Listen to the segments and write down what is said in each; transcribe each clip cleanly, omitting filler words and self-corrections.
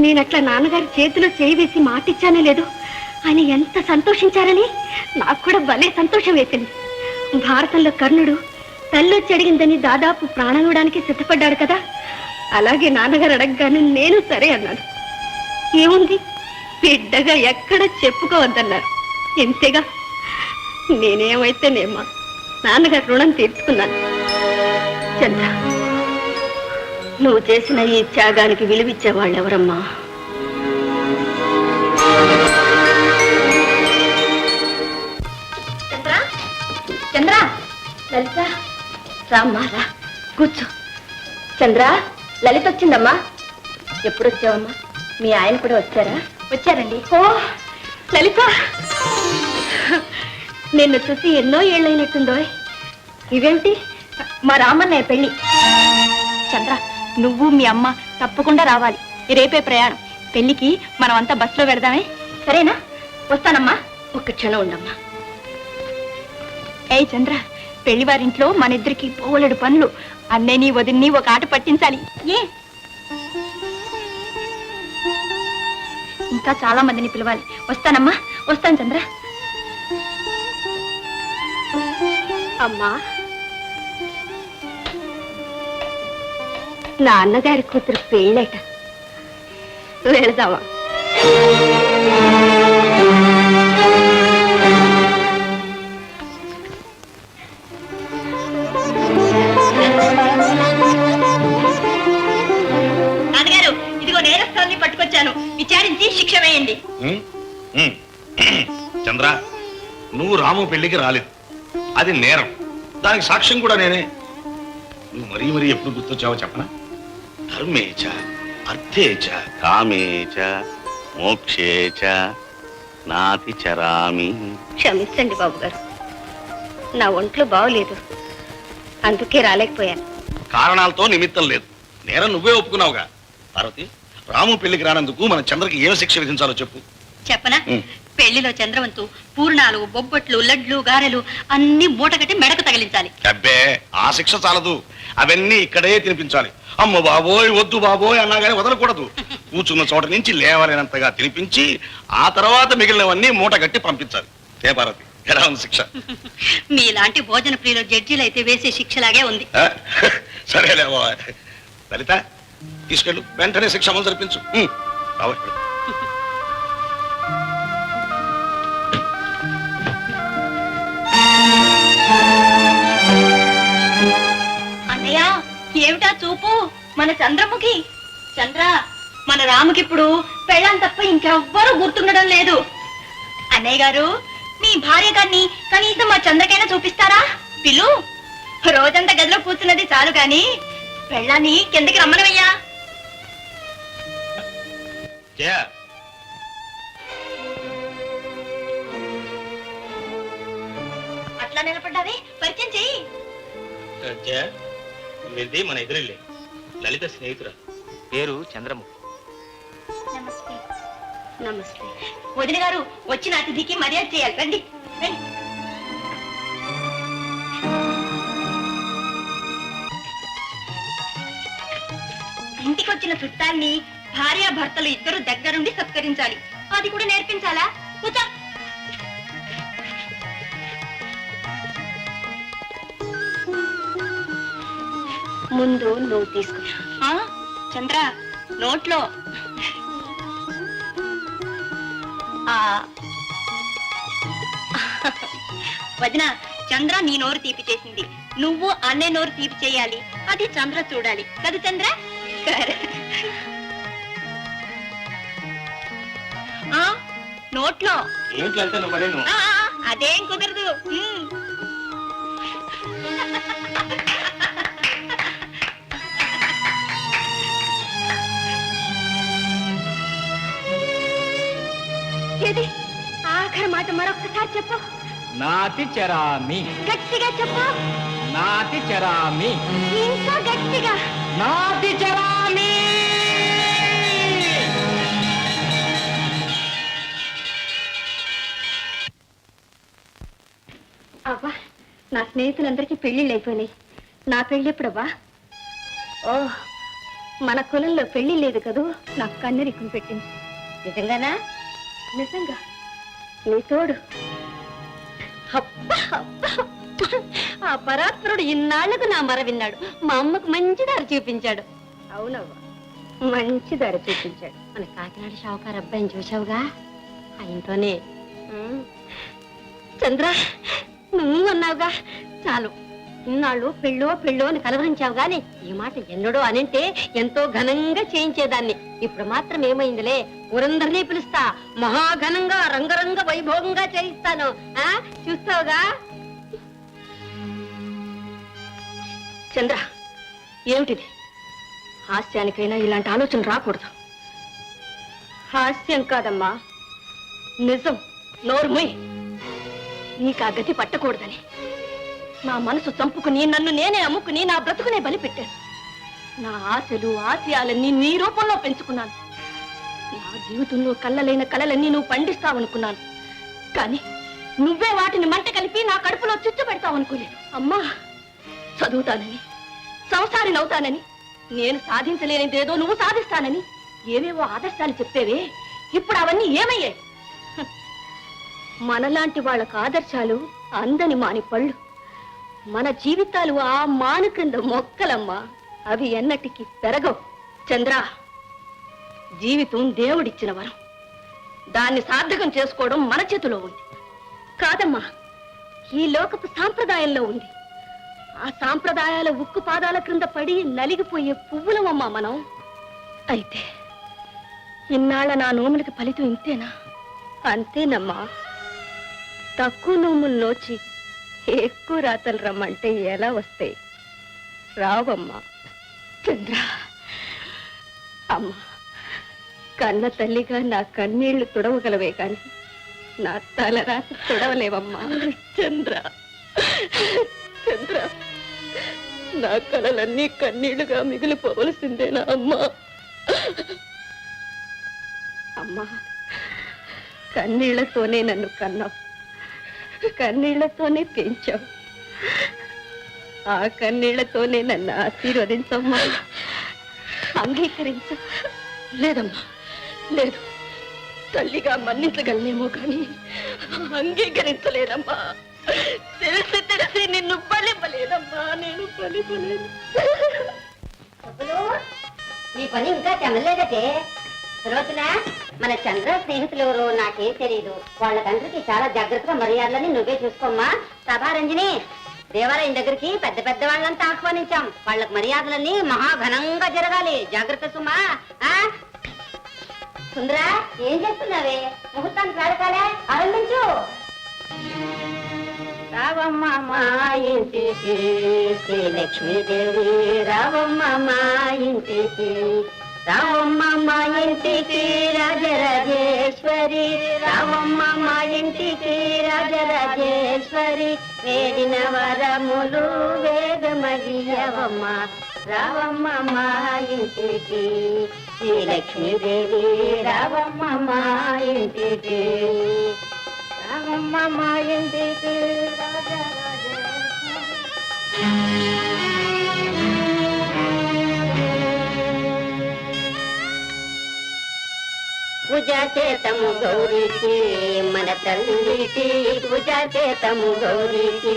నేనట్లా నాన్నగారి చేతిలో చేయి వేసి మాటిచ్చానే లేదు. ఆయన ఎంత సంతోషించారని నాకు కూడా భలే సంతోషం వేసింది. భారతంలో కర్ణుడు తల్లొచ్చి అడిగిందని దాదాపు ప్రాణం ఇవ్వడానికి సిద్ధపడ్డాడు కదా, అలాగే నాన్నగారు అడగగానే నేను సరే అన్నాను. ఏముంది, బిడ్డగా ఎక్కడ చెప్పుకోవద్దన్నారు. ఎంతేగా. నేనేమైతేనేమా నాన్నగారు రుణం తీర్చుకున్నాను. చంద్ర, నువ్వు చేసిన ఈ త్యాగానికి విలువిచ్చేవాళ్ళు ఎవరమ్మా? చంద్ర, చంద్ర, లలిత, రామ్మా రా, కూర్చో. చంద్ర, లలిత వచ్చిందమ్మా. ఎప్పుడు వచ్చావమ్మా? మీ ఆయన కూడా వచ్చారా? వచ్చారండి. ఓ లలిత, నిన్ను చూసి ఎన్నో ఏళ్ళైనట్టుందో. ఇవేమిటి? మా రామన్నయ్య పెళ్లి. చంద్ర, నువ్వు మీ అమ్మ తప్పకుండా రావాలి. రేపే ప్రయాణం. పెళ్లికి మనం అంతా బస్సులో వెళదామే, సరేనా? వస్తానమ్మా. ఒక్క క్షణం ఉండమ్మా. ఏయ్ చంద్ర, పెళ్లి వారింట్లో మన ఇద్దరికి పోలెడు పనులు. అన్నయ్యని వదిన్ని ఒక ఆట పట్టించాలి. ఏ ఇంకా చాలా మందిని పిలవాలి. వస్తానమ్మా, వస్తాను చంద్ర. అమ్మా, నా అన్నగారి కూతురు పెళ్ళట, వెళదామా? నాన్నగారు, ఇదిగో నేరస్తుల్ని పట్టుకొచ్చాను. విచారించి శిక్ష వేయండి. చంద్ర, నువ్వు రాము పెళ్లికి రాలేదు, అది నేరం. దానికి సాక్ష్యం కూడా నేనే. నువ్వు మరీ మరీ ఎప్పుడు గుర్తొచ్చావో చెప్పనా? ధర్మేచ అర్థేచ కామేచ మోక్షేచ నాతి చరామి. క్షమించండి బాబు గారు, నా ఒంట్లో బాగోలేదు, అందుకే రాలేకపోయాను. కారణాలతో నిమిత్తం లేదు. నేరం నువ్వే ఒప్పుకున్నావుగా. పార్వతి, రాము పెళ్లికి రానందుకు మన చంద్రకి ఏం శిక్ష విధించాలో చెప్పు. చెప్పనా? పెళ్లిలో చంద్రవంతు పూర్ణాలు, బొబ్బట్లు, లడ్లు, గారెలు అన్ని మూటగట్టి మెడకు తగిలించాలి. అబ్బే, ఆ శిక్ష చాలదు. అవన్నీ ఇక్కడే తినిపించాలి. అమ్మ బాబోయ్, వద్దు బాబోయ్ అన్నా కానీ వదలకూడదు. కూర్చున్న చోట నుంచి లేవలేనంతగా తినిపించి ఆ తర్వాత మిగిలినవన్నీ మూట కట్టి పంపించాలి. ఏ పార్వతి, ఎలా ఉంది శిక్ష? మీలాంటి భోజన ప్రియుల జడ్జీలు అయితే వేసే శిక్షలాగే ఉంది. సరేలే లలిత, తీసుకెళ్ళు, వెంటనే శిక్ష అమలు జరిపించు. అన్నయ్య, ఏమిటా చూపు? మన చంద్రముఖి. చంద్ర, మన రాముకిప్పుడు పెళ్ళాం తప్ప ఇంకెవ్వరూ గుర్తుండడం లేదు. అన్నయ్య గారు, మీ భార్య గారిని కనీసం మా చంద్రకైనా చూపిస్తారా? పిలు. రోజంతా గదిలో కూర్చున్నది చాలు గాని పెళ్ళాన్ని కిందకి రమ్మనవయ్యా. అట్లా నిలబడ్డావే, పరిచయం చెయ్యి. మీది మన ఎదురెళ్ళే లలిత స్నేహితురా, పేరు చంద్రముఖి. నమస్తే. నమస్తే. వదిన గారు, వచ్చిన అతిథికి మర్యాద చేయాలి. రండి రండి. ఇంటికి వచ్చిన చుట్టాన్ని భార్యాభర్తలు ఇద్దరు దగ్గరుండి సత్కరించాలి. అది కూడా నేర్పించాలా? కూర్చో. ముందు నువ్వు తీసుకున్నా. చంద్ర, నోట్లో వదిన, చంద్ర నీ నోరు తీపి చేసింది, నువ్వు అన్నే నోరు తీపి చేయాలి. అది చంద్ర చూడాలి కదా చంద్ర? నోట్లో. అదేం కుదరదు. ఏది ఆఖరి మాట మరొకసారి చెప్పు. నాతి చరామి. గట్టిగా చెప్పు. నాతి చరామి. ఇంకా గట్టిగా. నాతి చరామి. అవ్వా, నా స్నేహితులందరికీ పెళ్లిళ్ళు అయిపోయినాయి. నా పెళ్లి ఎప్పుడవ్వా? ఓ, మన కులంలో పెళ్లి లేదు కదూ నాకు కన్నెరికం పెట్టింది. నిజంగానా? నిజంగా నీ తోడు. అబ్బా, అబ్బా. ఆ పరాత్పరుడు ఇన్నాళ్లకు నా మర విన్నాడు. మా అమ్మకు మంచి దారి చూపించాడు. అవునవ్వ, మంచి దారి చూపించాడు. మన కాకినాడ షావుకారు అబ్బాయిని చూసావుగా, ఆ ఇంట్లోనే. చంద్ర, నువ్వు అన్నావుగా చాలు. ఇన్నాళ్ళు పెళ్ళో పెళ్ళో అని కలవరించావు గాని ఈ మాట ఎన్నడో అనింటే ఎంతో ఘనంగా చేయించేదాన్ని. ఇప్పుడు మాత్రం ఏమైందిలే, ఊరందరినీ పిలుస్తా, మహాఘనంగా రంగరంగ వైభోగంగా చేయిస్తాను. చూస్తావుగా. చంద్ర, ఏమిటిది? హాస్యానికైనా ఇలాంటి ఆలోచన రాకూడదు. హాస్యం కాదమ్మా, నిజం. నోర్ముయ్. నీకు ఆ గతి పట్టకూడదని నా మనసు చంపుకుని నన్ను నేనే అమ్ముకుని నా బ్రతుకునే బలిపెట్టాను. నా ఆశలు ఆశయాలన్నీ నీ రూపంలో పెంచుకున్నాను. నా జీవితంలో కళ్ళలైన కళలన్నీ నువ్వు పండిస్తావనుకున్నాను. కానీ నువ్వే వాటిని మంట కలిపి నా కడుపులో చుచ్చు పెడతావనుకోలేదు. అమ్మా, చదువుతానని, సంసారిని అవుతానని, నేను సాధించలేనిదేదో నువ్వు సాధిస్తానని ఏవేవో ఆదర్శాలు చెప్పేవే, ఇప్పుడు అవన్నీ ఏమయ్యాయి? మనలాంటి వాళ్ళకు ఆదర్శాలు అందని మాని పళ్ళు. మన జీవితాలు ఆ మాను క్రింద మొక్కలమ్మా, అవి ఎన్నటికి పెరగవు. చంద్ర, జీవితం దేవుడిచ్చిన వరం, దాన్ని సార్థకం చేసుకోవడం మన చేతిలో ఉంది. కాదమ్మా, ఈ లోకపు సాంప్రదాయంలో ఉంది. ఆ సాంప్రదాయాల ఉక్కు పాదాల క్రింద పడి నలిగిపోయే పువ్వులమమ్మా మనం. అయితే ఇన్నాళ్ళ నా నోములకి ఫలితం ఇంతేనా? అంతేనమ్మా. తక్కువ నోములు నోచి ఎక్కువ రాతలు రమ్మంటే ఎలా వస్తాయి? రావమ్మా. చంద్ర, అమ్మా, కన్న తల్లిగా నా కన్నీళ్లు తుడవగలవే కాని నా తలరాత తుడవలేవమ్మా. చంద్ర, చంద్ర, నా కలలన్నీ కన్నీళ్లుగా మిగిలిపోవలసిందేనా అమ్మా? అమ్మా, కన్నీళ్లతోనే నన్ను కన్నావు, కన్నీళ్లతోనే పెంచావు. ఆ కన్నీళ్లతోనే నన్ను ఆశీర్వదించమ్మా. అంగీకరించు. లేదమ్మా, లేదు. తల్లిగా మన్నించగలనేమో కానీ అంగీకరించలేదమ్మా. తెలిసి తెలిసి నిన్ను బలిపలేదమ్మా. నేను బలిపలేను. నీ పని ఇంకా చెమలేదటే. సులోచన, మన చంద్ర స్నేహితులు ఎవరు నాకేం తెలియదు. వాళ్ళ తండ్రికి చాలా జాగ్రత్తగా మర్యాదలని నువ్వే చూసుకోమ్మా. సభారంజని, దేవాలయం దగ్గరికి పెద్ద పెద్ద వాళ్ళంతా ఆహ్వానించాం. వాళ్ళకి మర్యాదలన్నీ మహాఘనంగా జరగాలి. జాగ్రత్త సుమా. సుందరా, ఏం చేస్తున్నావే? ముహూర్తానికి వేడకాలే, ఆరంభించు. రావమ్మ మా ఇంటికి శ్రీలక్ష్మీదేవి, రావమ్మ మా ఇంటికి, రావమ్మ మా ఇంటికి రాజరాజేశ్వరి, రావమ్మ మా ఇంటికి రాజరాజేశ్వరి, వేడిన వరములు వేగమగియవమ్మ, రావమ్మ మా ఇంటికి శ్రీలక్ష్మీదేవి, రావమ్మ మా ఇంటికి, రావమ్మ మా ఇంటికి రాజరాజేశ్వరి. పూజ చేతము గౌరీకి, మన తల్లికి పూజ చేతము గౌరీకి,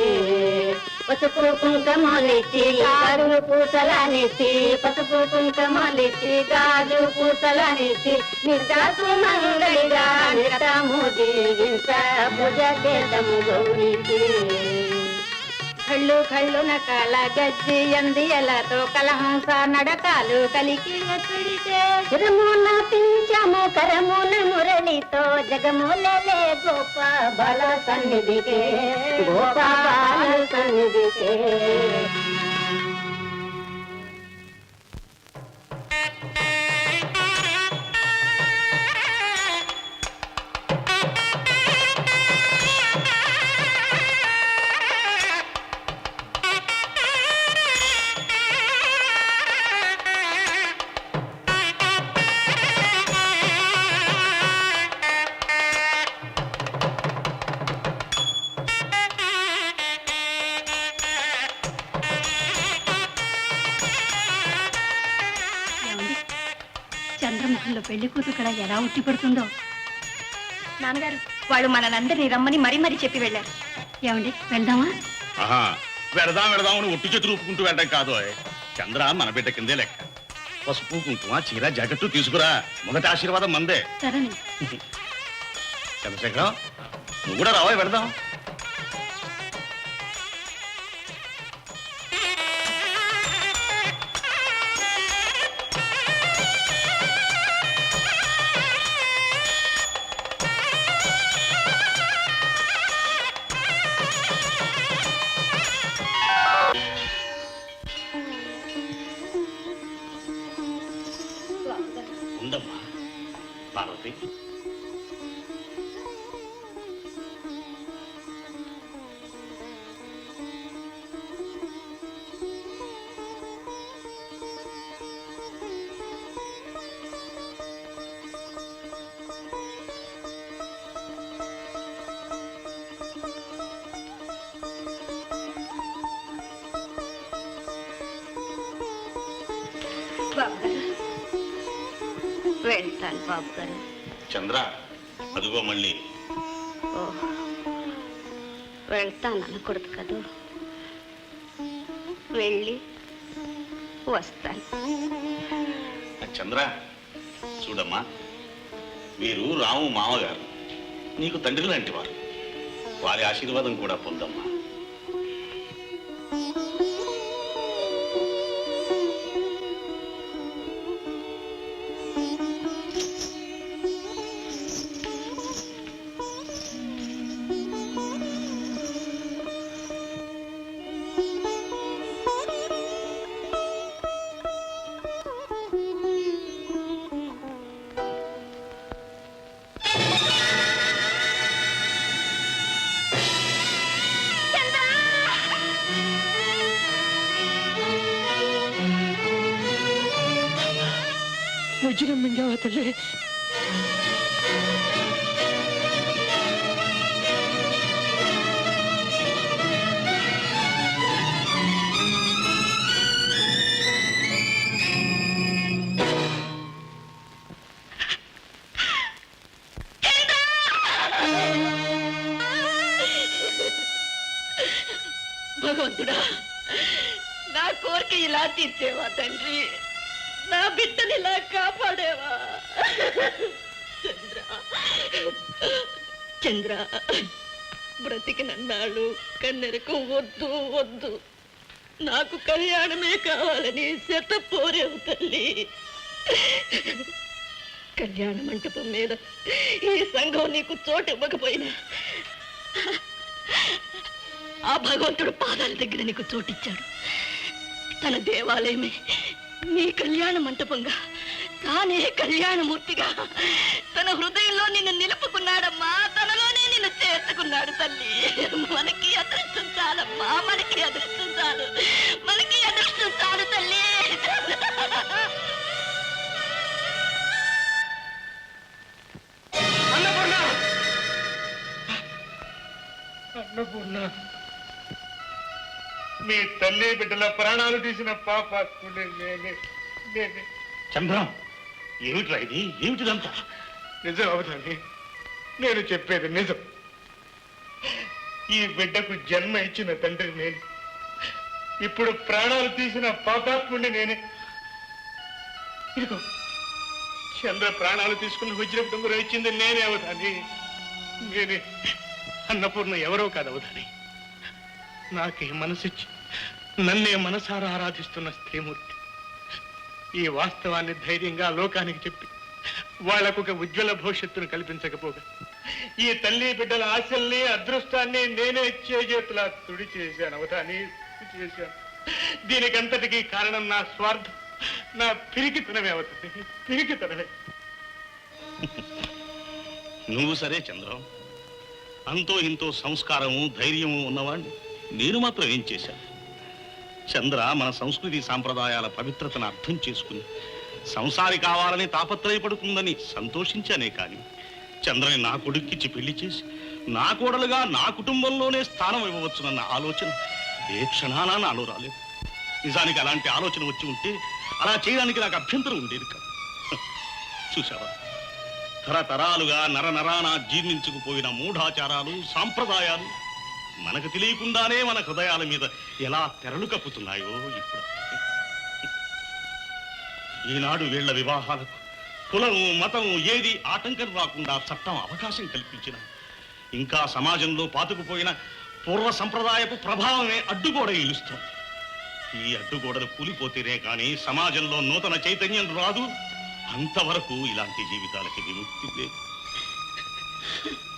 పసుపు కుంకుమలిచ్చి గాజు పూసలనిచ్చి, పసుపు కుంకుమలిచ్చి గాజు పూసలనిచ్చి, నిజాసు మంగళిగా నిరతము దీవించ, పూజ చేతము గౌరీకి. కళ్ళు కళ్ళున కాల గజ్జి అందియలతో కలహంస నడకాలు కలికి ఒత్తిడితే, చిరమున పించము కరమున మురళితో జగములలే గోపాల సన్నిధికే, గోపాల సన్నిధికే. కాలంలో పెళ్లి కూతురు కళ ఎలా ఉట్టి పడుతుందో. నాన్నగారు, వాళ్ళు మనలందరినీ రమ్మని మరీ మరీ చెప్పి వెళ్ళారు. ఏమండి, వెళ్దామా? ఆహా, వెళదాం అని ఒట్టి చేతులు ఊపుకుంటూ వెళ్ళడం కాదు. చంద్ర మన బిడ్డ కిందే లెక్క. పసుపు కుంకుమ చీర జాకెట్టు తీసుకురా, మొదటి ఆశీర్వాదం మందే. సరేనండి. చంద్రశేఖరం, నువ్వు కూడా రావా, వెళదాం. ఉండమ్మా పార్వతి. బాబు గారు, వెళ్తాను బాబు గారు. చంద్ర, అదిగో మళ్ళీ. వెళ్తాను అనకూడదు కదూ, వెళ్ళి వస్తాను. చంద్ర, చూడమ్మా, వీరు రాము మామగారు, నీకు తండ్రి లాంటి వారు. వారి ఆశీర్వాదం కూడా పొందమ్మా. వజ్రం మింగావా తల్లి? భగవంతుడా, నా కోరిక ఇలా తీర్చేవా తండ్రి? నా బిడ్డని ఇలా కాపాడేవా? చంద్ర, చంద్ర, బ్రతికినన్నాళ్ళు కన్నెరకు వద్దు వద్దు, నాకు కళ్యాణమే కావాలని శతపోరేవు తల్లి. కళ్యాణ మంటపం మీద ఈ సంఘం నీకు చోటు ఇవ్వకపోయినా ఆ భగవంతుడు పాదాల దగ్గర నీకు చోటిచ్చాడు. తన దేవాలయమే నీ కళ్యాణ మంటపంగా, తానే కళ్యాణమూర్తిగా తన హృదయంలో నిన్ను నిలుపుకున్నాడమ్మా. తనలోనే నిన్ను చేర్చుకున్నాడు తల్లి. మనకి అదృష్టం చాలమ్మా, మనకి అదృష్టం చాలు, మనకి అదృష్టం చాలు తల్లి. అన్నపూర్ణ! అన్నపూర్ణ, మీ తల్లి బిడ్డల ప్రాణాలు తీసిన పాపాత్ముడే నేనే. చంద్రం, ఏమిట్రా ఇది? ఏమిటిదంతా? నిజం అవుతాని, నేను చెప్పేది నిజం. ఈ బిడ్డకు జన్మ ఇచ్చిన తండ్రి నేను, ఇప్పుడు ప్రాణాలు తీసిన పాపాత్ముడిని నేనే. ఇదిగో చంద్ర ప్రాణాలు తీసుకుని వజ్రపు ఉంగరం ఇచ్చింది నేనే అవుతాని, నేనే. అన్నపూర్ణ ఎవరో కాదు అవుతాని, నాకే మనసిచ్చి నన్నే మనసారా ఆరాధిస్తున్న స్త్రీమూర్తి. ఈ వాస్తవాన్ని ధైర్యంగా లోకానికి చెప్పి వాళ్లకు ఒక ఉజ్వల భవిష్యత్తును కల్పించకపోగా ఈ తల్లి బిడ్డల ఆశల్ని అదృష్టాన్ని నేనే చేతులా తుడి చేశాను అవతాని, చేశాను. దీనికంతటికీ కారణం నా స్వార్థం, నా పిరికితనమే అవుతుంది, పిరికితనమే. నువ్వు సరే చంద్రం, అంతో ఇంతో సంస్కారము ధైర్యము ఉన్నవాడిని నేను మాత్రం ఏం చేశాను? చంద్ర మన సంస్కృతి సాంప్రదాయాల పవిత్రతను అర్థం చేసుకుని సంసారి కావాలని తాపత్రయపడుతుందని సంతోషించానే కానీ చంద్రని నా కొడుక్కిచ్చి పెళ్లి చేసి నా కోడలుగా నా కుటుంబంలోనే స్థానం ఇవ్వవచ్చునన్న ఆలోచన ఏ క్షణాన నాలో రాలేదు. నిజానికి అలాంటి ఆలోచన వచ్చి ఉంటే అలా చేయడానికి నాకు అభ్యంతరం ఉండేది కాదు. చూసావా, తరతరాలుగా నరనరాన జీర్ణించుకుపోయిన మూఢాచారాలు సాంప్రదాయాలు మనకు తెలియకుండానే మన హృదయాల మీద ఎలా తెరలు కప్పుతున్నాయో ఇప్పుడు. ఈనాడు వీళ్ల వివాహాలకు కులం మతం ఏది ఆటంకం రాకుండా చట్టం అవకాశం కల్పించిన ఇంకా సమాజంలో పాతుకుపోయిన పూర్వ సంప్రదాయపు ప్రభావమే అడ్డుగోడ ఇలుస్తోంది. ఈ అడ్డుగోడలు కూలిపోతేనే కానీ సమాజంలో నూతన చైతన్యం రాదు. అంతవరకు ఇలాంటి జీవితాలకి విముక్తి లేదు.